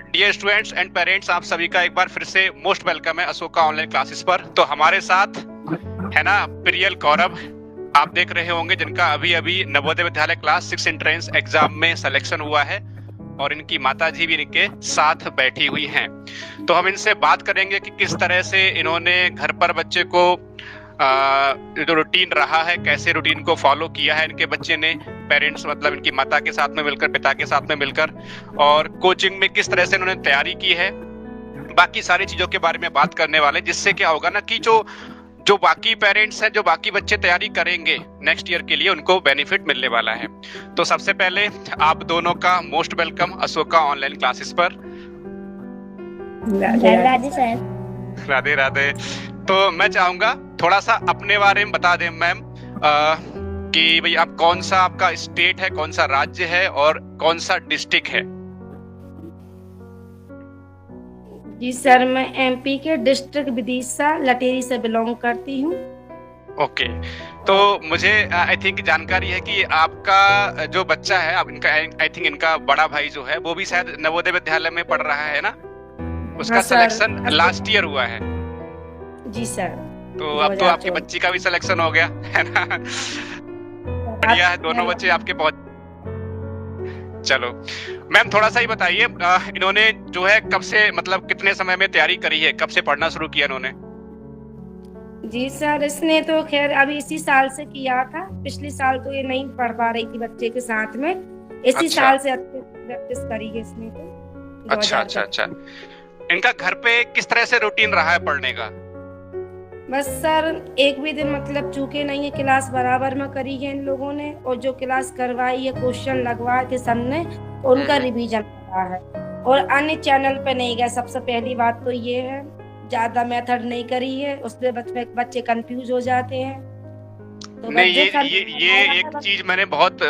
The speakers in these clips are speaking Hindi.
डियर स्टूडेंट्स एंड पेरेंट्स, आप सभी का एक बार फिर से मोस्ट वेलकम है अशोका ऑनलाइन क्लासेस पर। तो हमारे साथ है ना प्रियल गौरव, आप देख रहे होंगे, जिनका अभी अभी Navodaya Vidyalaya class 6 entrance exam में सिलेक्शन हुआ है और इनकी माताजी भी इनके साथ बैठी हुई हैं। तो हम इनसे बात करेंगे कि किस तरह से इन्होंने घर पर बच्चे को जो रूटीन रहा है, कैसे रूटीन को फॉलो किया है इनके बच्चे ने, पेरेंट्स मतलब इनकी माता के साथ में मिलकर, पिता के साथ में मिलकर, और कोचिंग में किस तरह से इन्होंने तैयारी की है। बाकी सारी चीजों के बारे में बात करने वाले, जिससे क्या होगा ना कि जो बाकी पेरेंट्स हैं, जो बाकी बच्चे तैयारी करेंगे नेक्स्ट ईयर के लिए, उनको बेनिफिट मिलने वाला है। तो सबसे पहले आप दोनों का most welcome Ashoka online classes पर। राधे सर। राधे राधे। तो मैं चाहूंगा थोड़ा सा अपने बारे में बता दें मैम, कि भाई आप कौन सा, आपका स्टेट है, कौन सा राज्य है और कौन सा डिस्ट्रिक्ट है। जी सर, मैं एमपी के डिस्ट्रिक्ट विदिशा लटेरी से बिलोंग करती हूँ। ओके, तो मुझे आई थिंक जानकारी है कि आपका जो बच्चा है, अब इनका आई थिंक इनका बड़ा भाई जो है वो भी शायद नवोदय विद्यालय में पढ़ रहा है ना, उसका हाँ, सिलेक्शन लास्ट ईयर हुआ है। जी सर। तो अब तो आपकी बच्ची का भी सिलेक्शन हो गया है ना। बढ़िया है, दोनों बच्चे आपके पहुंच। चलो मैम, थोड़ा सा ही बताइए, इन्होंने जो है कब से, मतलब कितने समय में तैयारी करी है, कब से पढ़ना शुरू किया इन्होंने। जी सर, इसने तो खैर अभी इसी साल से किया था। पिछले साल तो ये नहीं पढ़ पा रही थी बच्चे के साथ में, इसी साल से अच्छे प्रैक्टिस करी है इसने तो। अच्छा। इनका घर पे किस तरह से रूटीन रहा है पढ़ने का। बस सर, एक भी दिन मतलब चूके नहीं है, क्लास बराबर में करी है इन लोगों ने, और जो क्लास करवाई है, क्वेश्चन लगवाए थे सर ने, उनका रिवीजन करा है, और अन्य चैनल पे नहीं गया। सबसे पहली बात तो ये है, ज्यादा मेथड नहीं करी है, उसमें बच्चे कंफ्यूज हो जाते हैं। तो नहीं, ये एक चीज मैंने बहुत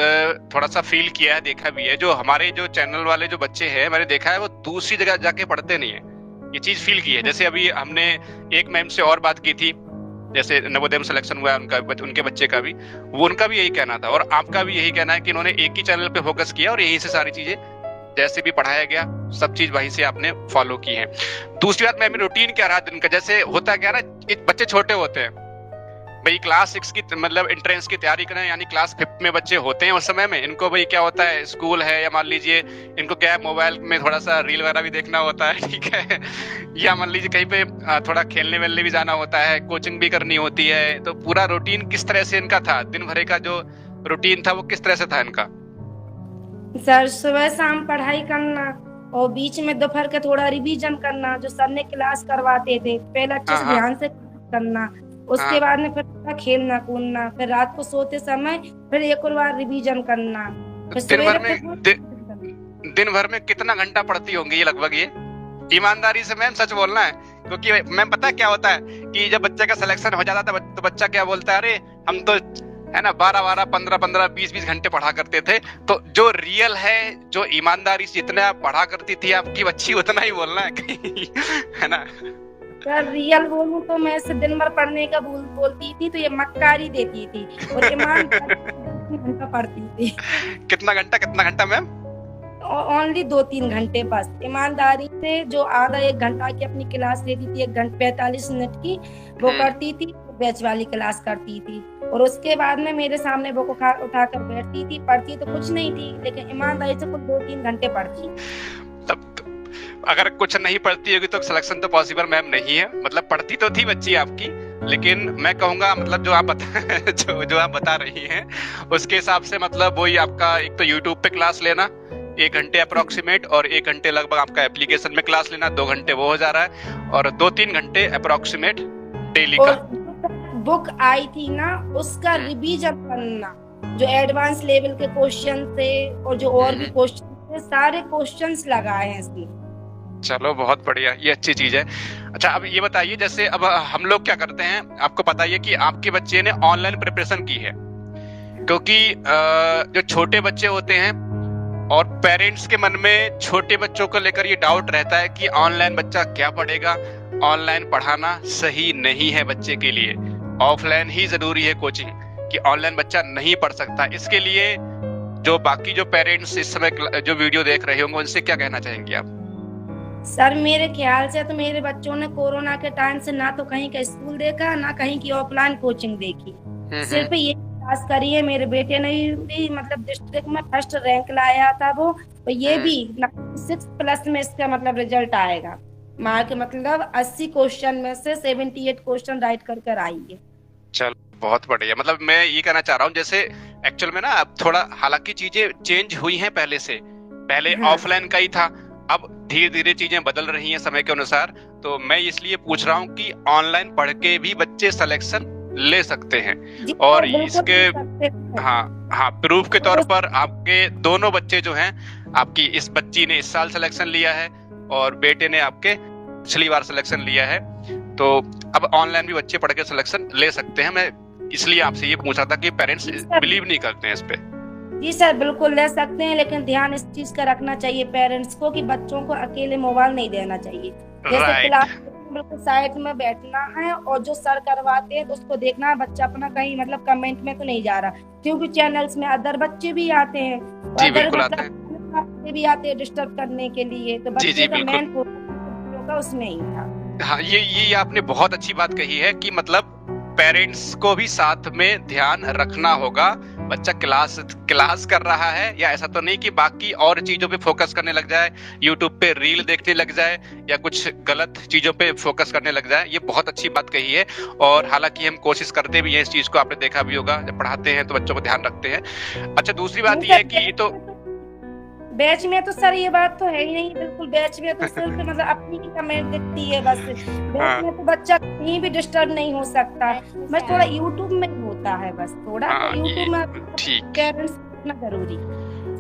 थोड़ा सा फील किया है, देखा भी है, जो हमारे जो चैनल वाले जो बच्चे हैं, मैंने देखा है वो दूसरी जगह जाके पढ़ते नहीं है, ये चीज फील की है। जैसे अभी हमने एक मैम से और बात की थी, जैसे नवोदय में सिलेक्शन हुआ है उनके बच्चे का भी, वो उनका भी यही कहना था और आपका भी यही कहना है कि इन्होंने एक ही चैनल पे फोकस किया और यहीं से सारी चीजें जैसे भी पढ़ाया गया सब चीज वहीं से आपने फॉलो की है। दूसरी बात, मैम रूटीन क्या रहा दिन का। जैसे होता क्या ना, बच्चे छोटे होते हैं भाई, क्लास 6 की मतलब एंट्रेंस की तैयारी करें, यानी क्लास 5 में बच्चे होते हैं उस समय में, इनको भाई क्या होता है, स्कूल है या मान लीजिए इनको क्या है, मोबाइल में थोड़ा सा रील वगैरह भी देखना होता है, ठीक है, या मान लीजिए कहीं पे थोड़ा खेलने वेलने भी जाना होता है, कोचिंग भी करनी होती है। तो पूरा रूटीन किस तरह से इनका था, दिन भर का जो रूटीन था वो किस तरह से था इनका। सर, सुबह शाम पढ़ाई करना और बीच में दोपहर के थोड़ा रिवीजन करना, जो सर ने क्लास करवाते थे पहले अच्छे से ध्यान से करना, उसके बाद में फिर खेलना कूदना, फिर रात को सोते समय फिर एक और बार रिवीजन करना। दिन भर में कितना घंटा पढ़ती होंगी ये लगभग, ये ईमानदारी से मैम सच बोलना है, क्योंकि मैम पता क्या होता है कि जब बच्चे का सिलेक्शन हो जाता था तो बच्चा क्या बोलता है, अरे हम तो है ना 12-12, 15-15, 20-20 घंटे पढ़ा करते थे। तो जो रियल है, जो ईमानदारी से जितना आप पढ़ा करती थी आपकी बच्ची, उतना ही बोलना है है ना। सर, रियल बोलूं तो मैं से दिन भर पढ़ने का बोलती थी तो ये मक्कारी देती थी, और ईमानदारी पढ़ती थी। कितना घंटा मैम। ओनली 2-3 घंटे बस। ईमानदारी से जो आधा 1 घंटा की अपनी क्लास लेती थी, 1 घंटे 45 मिनट की, वो करती थी, बैच वाली क्लास करती थी, और उसके बाद में मेरे सामने वो उठाकर बैठती थी, पढ़ती तो कुछ नहीं थी, लेकिन ईमानदारी से कुछ 2-3 घंटे पढ़ती। तब अगर कुछ नहीं पढ़ती होगी तो सिलेक्शन तो पॉसिबल मैम नहीं है। मतलब पढ़ती तो थी बच्ची आपकी, लेकिन मैं कहूंगा मतलब जो आप बता रही हैं उसके हिसाब से, मतलब वही आपका एक तो यूट्यूब पे क्लास लेना 1 घंटे अप्रोक्सीमेट, और 1 घंटे लगभग आपका एप्लीकेशन में क्लास लेना, 2 घंटे वो हो जा रहा है, और 2-3 घंटे अप्रोक्सीमेट डेली का। बुक आई थी ना, उसका रिवीजन करना, जो एडवांस लेवल के क्वेश्चन थे और जो और भी क्वेश्चन थे, सारे क्वेश्चंस लगाए हैं इसमें। चलो बहुत बढ़िया, ये अच्छी चीज है। अच्छा, अब ये बताइए, जैसे अब हम लोग क्या करते हैं, आपको पता ही है कि आपके बच्चे ने ऑनलाइन प्रिपरेशन की है, क्योंकि जो छोटे बच्चे होते हैं और पेरेंट्स के मन में छोटे बच्चों को लेकर ये डाउट रहता है कि ऑनलाइन बच्चा क्या पढ़ेगा, ऑनलाइन पढ़ाना सही नहीं है बच्चे के लिए, ऑफलाइन ही जरूरी है कोचिंग, कि ऑनलाइन बच्चा नहीं पढ़ सकता। इसके लिए जो बाकी जो पेरेंट्स इस समय जो वीडियो देख रहे होंगे उनसे क्या कहना चाहेंगे आप। सर मेरे ख्याल से तो मेरे बच्चों ने कोरोना के टाइम से ना तो कहीं का स्कूल देखा, ना कहीं की ऑफलाइन कोचिंग देखी। सिर्फ ये क्लास करी है। मेरे बेटे ने भी मतलब डिस्ट्रिक्ट में फर्स्ट रैंक लाया था वो, तो ये भी 6+ में इसका मतलब रिजल्ट आएगा। मार्क मतलब 80 क्वेश्चन में से 78 क्वेश्चन राइट कर कर आई है। चलो बहुत बढ़िया। मतलब मैं ये कहना चाह रहा हूँ, जैसे एक्चुअल में ना अब थोड़ा हालांकि चीजें चेंज हुई हैं पहले से, पहले ऑफलाइन का ही था, अब धीरे धीरे चीजें बदल रही हैं समय के अनुसार। तो मैं इसलिए पूछ रहा हूँ कि ऑनलाइन पढ़ के भी बच्चे सिलेक्शन ले सकते हैं। और इसके हाँ प्रूफ के तौर पर आपके दोनों बच्चे जो हैं, आपकी इस बच्ची ने इस साल सिलेक्शन लिया है और बेटे ने आपके पिछली बार सिलेक्शन लिया है। तो अब ऑनलाइन भी बच्चे पढ़ के सिलेक्शन ले सकते हैं। मैं इसलिए आपसे ये पूछा था कि पेरेंट्स बिलीव नहीं करते हैं इस पे। जी सर बिल्कुल ले सकते हैं, लेकिन ध्यान इस चीज का रखना चाहिए पेरेंट्स को कि बच्चों को अकेले मोबाइल नहीं देना चाहिए। जैसे क्लास बिल्कुल साइड में बैठना है और जो सर करवाते हैं तो उसको देखना है, बच्चा अपना कहीं मतलब कमेंट में तो नहीं जा रहा, क्योंकि चैनल्स में अदर बच्चे भी आते हैं, भी आते हैं डिस्टर्ब करने के लिए। तो बच्चे का मेन फोकस उसमें ही था। हाँ ये आपने बहुत अच्छी बात कही है कि मतलब पेरेंट्स को भी साथ में ध्यान रखना होगा। बच्चा क्लास कर रहा है या ऐसा तो नहीं कि बाकी और चीजों पे फोकस करने लग जाए, यूट्यूब पे रील देखने लग जाए या कुछ गलत चीजों पे फोकस करने लग जाए। ये बहुत अच्छी बात कही है और हालांकि हम कोशिश करते भी हैं इस चीज को, आपने देखा भी होगा जब पढ़ाते हैं तो बच्चों को ध्यान रखते हैं। अच्छा दूसरी बात ये है कि ये तो बैच में तो सर ये बात तो है ही नहीं, बिल्कुल बैच में तो सिर्फ मतलब अपनी ही कमेंट दिखती है बस। बैच में तो बच्चा कहीं भी डिस्टर्ब नहीं हो सकता, बस थोड़ा यूट्यूब में होता है, बस थोड़ा यूट्यूब में पेरेंट्स इतना जरूरी।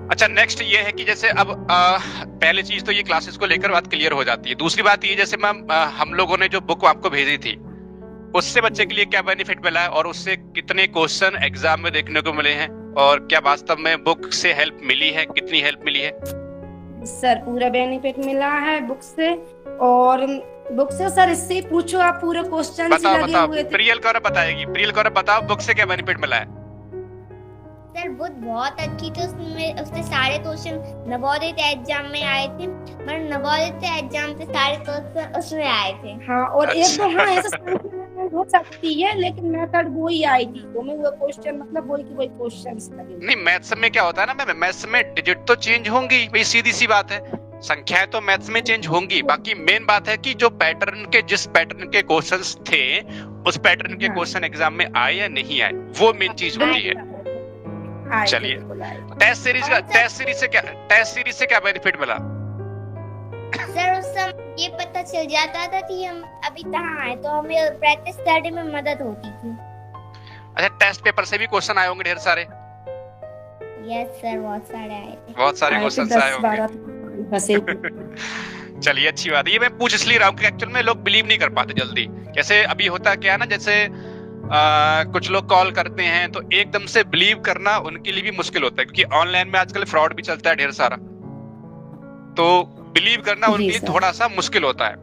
अच्छा नेक्स्ट ये है कि जैसे अब पहली चीज तो ये क्लासेस को लेकर बात क्लियर हो जाती है। दूसरी बात ये जैसे मैम हम लोगों ने जो बुक आपको भेजी थी उससे बच्चे के लिए क्या बेनिफिट मिला है और उससे कितने क्वेश्चन एग्जाम में देखने को मिले हैं और क्या वास्तव में बुक से हेल्प मिली है, कितनी हेल्प मिली है? सर पूरा बेनिफिट मिला है बुक से। और बुक से सर इससे पूछो आप पूरे क्वेश्चन लगे हुए थे। प्रियल गौरव बताएगी। प्रियल गौरव बताओ बुक से क्या बेनिफिट मिला है? सर बुक बहुत अच्छी थी, उससे सारे क्वेश्चन नवोदय एग्जाम में आए थे, मतलब नवोदय एग्जाम से सारे क्वेश्चन उसमें आए थे। हाँ और एक तो हाँ ऐसा हो सकती है, लेकिन मेथड वही आई थी, तो मैं वो क्वेश्चन मतलब वही की वही क्वेश्चंस लगे। नहीं मैथ्स में क्या होता है ना, मैथ्स में डिजिट तो चेंज होंगी, भाई सीधी सी बात है, संख्याएं तो मैथ्स में चेंज होंगी। बाकी मेन बात है कि जो जिस पैटर्न के क्वेश्चंस थे उस पैटर्न के क्वेश्चन एग्जाम में आए या नहीं आए, वो मेन चीज होती है। चलिए टेस्ट सीरीज से क्या बेनिफिट मिला? सर उस समय ये पता चल जाता था कि हम अभी कहाँ आए, तो हमें प्रैक्टिस करने में मदद होती थी। अच्छा टेस्ट पेपर से भी क्वेश्चन आए होंगे ढेर सारे? यस सर बहुत सारे आए थे। बहुत सारे क्वेश्चन आए होंगे। चलिए अच्छी बात है। ये मैं पूछ इसलिए रहा हूँ कि एक्चुअल में लोग बिलीव नहीं कर पाते जल्दी। जैसे अभी होता क्या है ना, जैसे कुछ लोग कॉल करते हैं तो एकदम से बिलीव करना उनके लिए भी मुश्किल होता है, क्योंकि ऑनलाइन में आजकल फ्रॉड भी चलता है ढेर सारा, तो बिलीव करना उनके लिए थोड़ा सा मुश्किल होता है।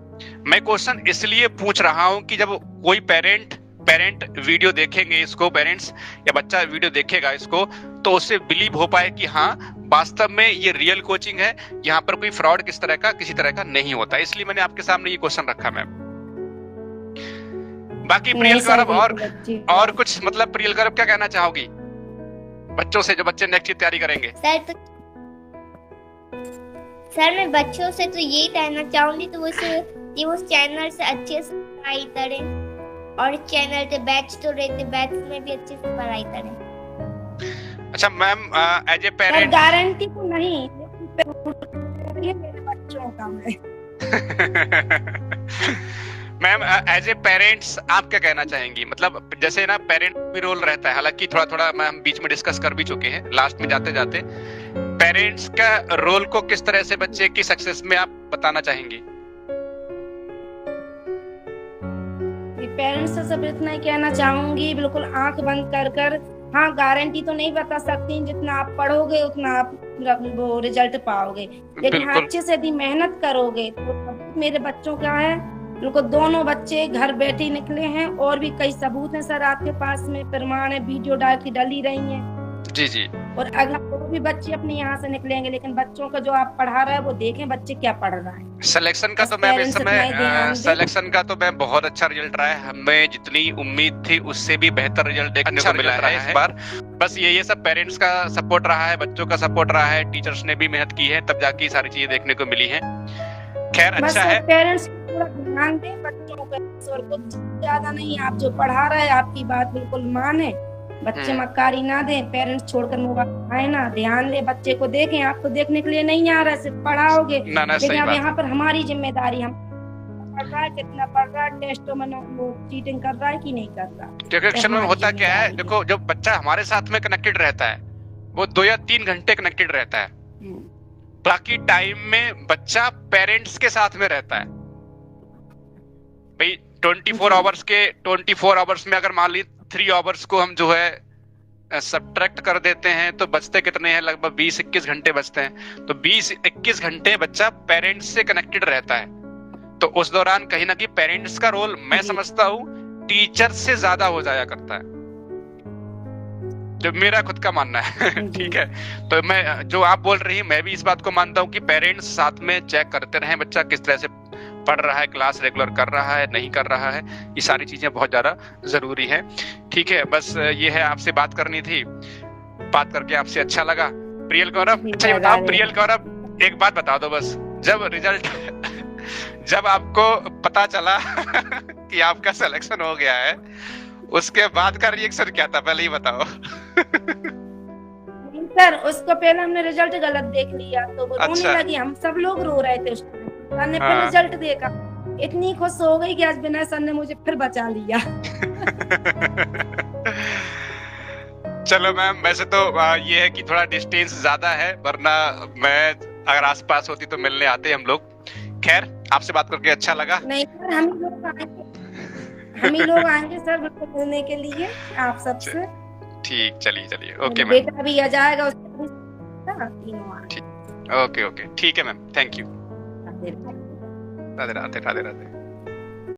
मैं क्वेश्चन इसलिए पूछ रहा हूं कि जब कोई पेरेंट वीडियो देखेंगे इसको, पेरेंट्स या बच्चा वीडियो देखेगा इसको, तो उससे बिलीव हो पाए कि हाँ वास्तव में ये रियल कोचिंग है, यहाँ पर कोई फ्रॉड किसी तरह का नहीं होता। इसलिए मैंने आपके सामने ये क्वेश्चन रखा मैम। बाकी प्रियल गौरव और कुछ मतलब प्रियल गौरव क्या कहना चाहोगी बच्चों से, जो बच्चे नेक्स्ट की तैयारी करेंगे? सर मैं बच्चों से तो यही कहना चाहूंगी तो वो चैनल से अच्छे से पढ़ाई करें, और चैनल पे बैच तो रहते, बैच में भी अच्छे से पढ़ाई करें। अच्छा ma'am as a parent guarantee तो नहीं, ये मेरे बच्चों का मैम एज ए पेरेंट्स आप क्या कहना चाहेंगी? मतलब जैसे ना पेरेंट भी रोल रहता है, हालांकि थोड़ा मैम बीच में डिस्कस कर भी चुके हैं, लास्ट में जाते जाते पेरेंट्स का रोल को किस तरह से बच्चे की सक्सेस में आप बताना चाहेंगी? पेरेंट्स से सब इतना ही कहना चाहूंगी, बिल्कुल आंख बंद कर हाँ गारंटी तो नहीं बता सकती, जितना आप पढ़ोगे उतना आप वो रिजल्ट पाओगे, लेकिन अच्छे से यदि मेहनत करोगे तो मेरे बच्चों का है, उनको दोनों बच्चे घर बैठे निकले हैं, और भी कई सबूत हैं सर आपके पास में, प्रमाण है, वीडियो डाल रही हैं। जी जी। और अगला वो भी बच्चे अपने यहाँ से निकलेंगे, लेकिन बच्चों का जो आप पढ़ा रहे हैं वो देखें बच्चे क्या पढ़ रहे हैं। सिलेक्शन का बस तो मैम इस पेरेंट्स इतना समय ही ध्यान दें। सिलेक्शन का तो मैम बहुत अच्छा रिजल्ट रहा है, हमें जितनी उम्मीद थी उससे भी बेहतर रिजल्ट देखने को मिला है इस बार। बस ये सब पेरेंट्स का सपोर्ट रहा है, बच्चों का सपोर्ट रहा है, टीचर्स ने भी मेहनत की है, तब जाके ये सारी चीजें देखने को मिली है। खैर बस अच्छा है। पेरेंट्स थोड़ा ध्यान दें बच्चों पे, और कुछ ज्यादा नहीं, आप जो पढ़ा रहे हैं आपकी बात बिल्कुल माने, बच्चे मक्कारी ना दें, पेरेंट्स छोड़कर मोबाइल खाए ना, ध्यान दें, बच्चे को देखें। आपको देखने के लिए नहीं आ रहा है, सिर्फ पढ़ाओगे, लेकिन अब यहाँ पर हमारी जिम्मेदारी, हम पढ़ रहा है, कितना पढ़ रहा है, टेस्टों में वो चीटिंग कर रहा है कि नहीं कर रहा। क्योंकि एक्शन में होता क्या है, देखो जब बच्चा हमारे साथ में कनेक्टेड रहता है वो 2 या 3 घंटे कनेक्टेड रहता है, बाकी टाइम में बच्चा पेरेंट्स के साथ में रहता है। भाई 24 आवर्स में अगर मान ली 3 आवर्स को हम जो है सब्ट्रैक्ट कर देते हैं तो बचते कितने हैं, लगभग 20-21 घंटे बचते हैं। तो 20-21 घंटे बच्चा पेरेंट्स से कनेक्टेड रहता है, तो उस दौरान कहीं ना कहीं पेरेंट्स का रोल मैं समझता हूँ टीचर से ज्यादा हो जाया करता है, जो मेरा खुद का मानना है। ठीक है, तो मैं जो आप बोल रही हैं मैं भी इस बात को मानता हूँ कि पेरेंट्स साथ में चेक करते रहें बच्चा किस तरह से पढ़ रहा है, क्लास रेगुलर कर रहा है नहीं कर रहा है, ये सारी चीजें बहुत ज्यादा जरूरी है। ठीक है, बस ये है, आपसे बात करनी थी, बात करके आपसे अच्छा लगा। प्रियल गौरव, अच्छा ये बताओ प्रियल गौरव, एक बात बता दो बस, जब रिजल्ट जब आपको पता चला कि आपका सिलेक्शन हो गया है, उसके बाद का रिएक्शन क्या था, पहले ही बताओ। सर उसको पहले हमने रिजल्ट गलत देख लिया तो वो रोने अच्छा। लगी, हम सब लोग रो रहे थे, सर ने फिर रिजल्ट देखा, इतनी खुश हो गई कि आज विनय सर ने मुझे फिर बचा लिया। चलो मैम, वैसे तो ये है कि थोड़ा डिस्टेंस ज्यादा है, वरना मैं अगर आसपास होती तो मिलने आते हम लोग। खैर आपसे बात करके अच्छा लगा। नहीं सर, हम ही लोग आएंगे सर बिल्कुल मिलने के लिए आप सबसे। ठीक, चलिए ओके मैम। बेटा भी आ जाएगा, उसका भी तीनों। ओके ठीक है ma'am, thank you. Radhe Radhe.